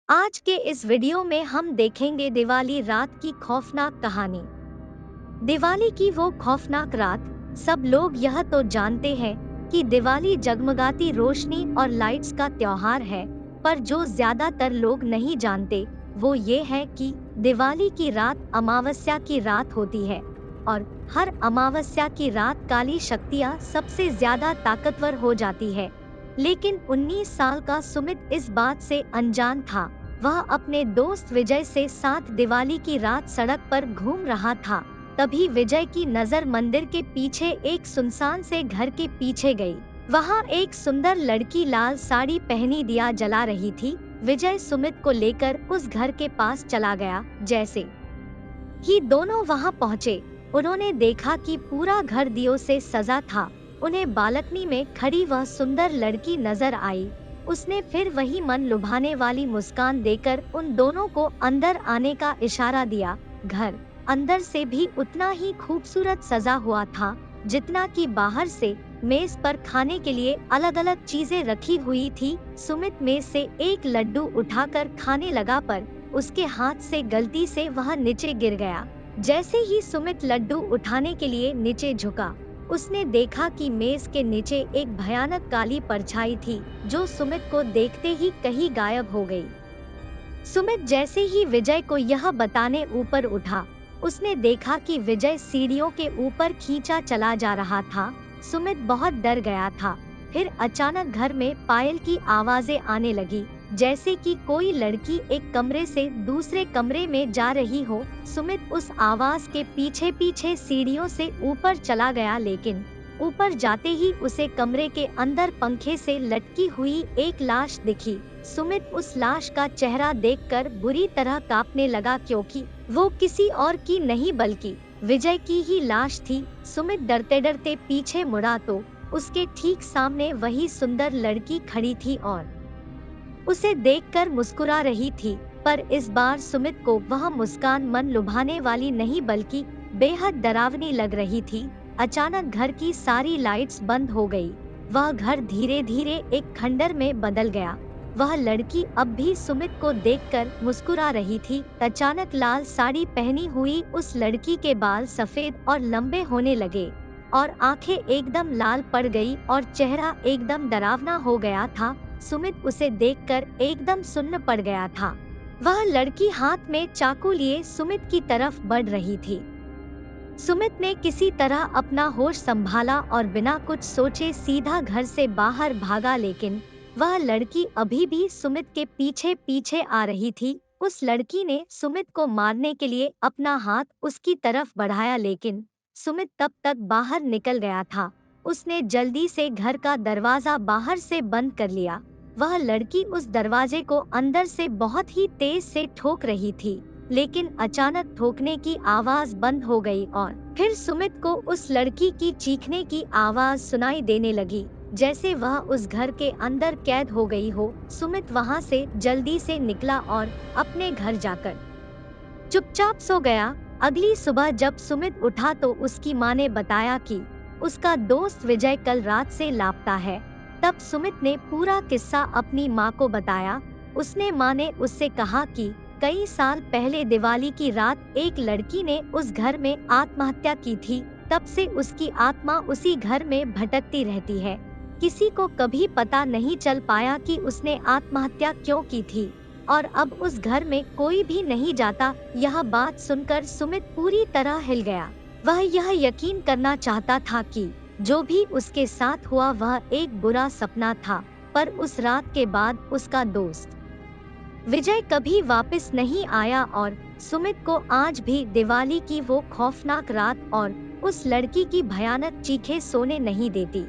आज के इस वीडियो में हम देखेंगे दिवाली रात की खौफनाक कहानी। दिवाली की वो खौफनाक रात। सब लोग यह तो जानते हैं कि दिवाली जगमगाती रोशनी और लाइट्स का त्योहार है, पर जो ज्यादातर लोग नहीं जानते वो ये है कि दिवाली की रात अमावस्या की रात होती है और हर अमावस्या की रात काली शक्तियाँ सबसे ज्यादा ताकतवर हो जाती है। लेकिन 19 साल का सुमित इस बात से अनजान था। वह अपने दोस्त विजय से साथ दिवाली की रात सड़क पर घूम रहा था। तभी विजय की नजर मंदिर के पीछे एक सुनसान से घर के पीछे गई। वहाँ एक सुंदर लड़की लाल साड़ी पहनी दिया जला रही थी। विजय सुमित को लेकर उस घर के पास चला गया। जैसे ही दोनों वहां पहुंचे, उन्होंने देखा कि पूरा घर दियों से सजा था। उन्हें बालकनी में खड़ी वह सुंदर लड़की नजर आई। उसने फिर वही मन लुभाने वाली मुस्कान देकर उन दोनों को अंदर आने का इशारा दिया। घर अंदर से भी उतना ही खूबसूरत सजा हुआ था जितना कि बाहर से। मेज पर खाने के लिए अलग अलग चीजें रखी हुई थी। सुमित मेज से एक लड्डू उठाकर खाने लगा, पर उसके हाथ से गलती से वह नीचे गिर गया। जैसे ही सुमित लड्डू उठाने के लिए नीचे झुका, उसने देखा कि मेज के नीचे एक भयानक काली परछाई थी जो सुमित को देखते ही कहीं गायब हो गई। सुमित जैसे ही विजय को यह बताने ऊपर उठा, उसने देखा कि विजय सीढ़ियों के ऊपर खींचा चला जा रहा था। सुमित बहुत डर गया था। फिर अचानक घर में पायल की आवाजें आने लगी, जैसे कि कोई लड़की एक कमरे से दूसरे कमरे में जा रही हो। सुमित उस आवाज के पीछे पीछे सीढ़ियों से ऊपर चला गया, लेकिन ऊपर जाते ही उसे कमरे के अंदर पंखे से लटकी हुई एक लाश दिखी। सुमित उस लाश का चेहरा देखकर बुरी तरह कांपने लगा, क्योंकि वो किसी और की नहीं बल्कि विजय की ही लाश थी। सुमित डरते डरते पीछे मुड़ा तो उसके ठीक सामने वही सुंदर लड़की खड़ी थी और उसे देखकर मुस्कुरा रही थी। पर इस बार सुमित को वह मुस्कान मन लुभाने वाली नहीं बल्कि बेहद डरावनी लग रही थी। अचानक घर की सारी लाइट्स बंद हो गई। वह घर धीरे धीरे एक खंडर में बदल गया। वह लड़की अब भी सुमित को देखकर मुस्कुरा रही थी। अचानक लाल साड़ी पहनी हुई उस लड़की के बाल सफेद और लंबे होने लगे और आंखें एकदम लाल पड़ गई और चेहरा एकदम डरावना हो गया था। सुमित उसे देखकर एकदम सुन्न पड़ गया था। वह लड़की हाथ में चाकू लिए सुमित की तरफ बढ़ रही थी। सुमित ने किसी तरह अपना होश संभाला और बिना कुछ सोचे सीधा घर से बाहर भागा, लेकिन वह लड़की अभी भी सुमित के पीछे पीछे आ रही थी। उस लड़की ने सुमित को मारने के लिए अपना हाथ उसकी तरफ बढ़ाया, लेकिन सुमित तब तक बाहर निकल गया था। उसने जल्दी से घर का दरवाजा बाहर से बंद कर लिया। वह लड़की उस दरवाजे को अंदर से बहुत ही तेज से ठोक रही थी, लेकिन अचानक ठोकने की आवाज बंद हो गई और फिर सुमित को उस लड़की की चीखने की आवाज सुनाई देने लगी, जैसे वह उस घर के अंदर कैद हो गई हो। सुमित वहां से जल्दी से निकला और अपने घर जाकर चुपचाप सो गया। अगली सुबह जब सुमित उठा तो उसकी माँ ने बताया कि उसका दोस्त विजय कल रात से लापता है। तब सुमित ने पूरा किस्सा अपनी माँ को बताया। उसने माँ ने उससे कहा कि कई साल पहले दिवाली की रात एक लड़की ने उस घर में आत्महत्या की थी। तब से उसकी आत्मा उसी घर में भटकती रहती है। किसी को कभी पता नहीं चल पाया कि उसने आत्महत्या क्यों की थी और अब उस घर में कोई भी नहीं जाता। यह बात सुनकर सुमित पूरी तरह हिल गया। वह यह यकीन करना चाहता था कि जो भी उसके साथ हुआ वह एक बुरा सपना था, पर उस रात के बाद उसका दोस्त विजय कभी वापस नहीं आया और सुमित को आज भी दिवाली की वो खौफनाक रात और उस लड़की की भयानक चीखें सोने नहीं देती।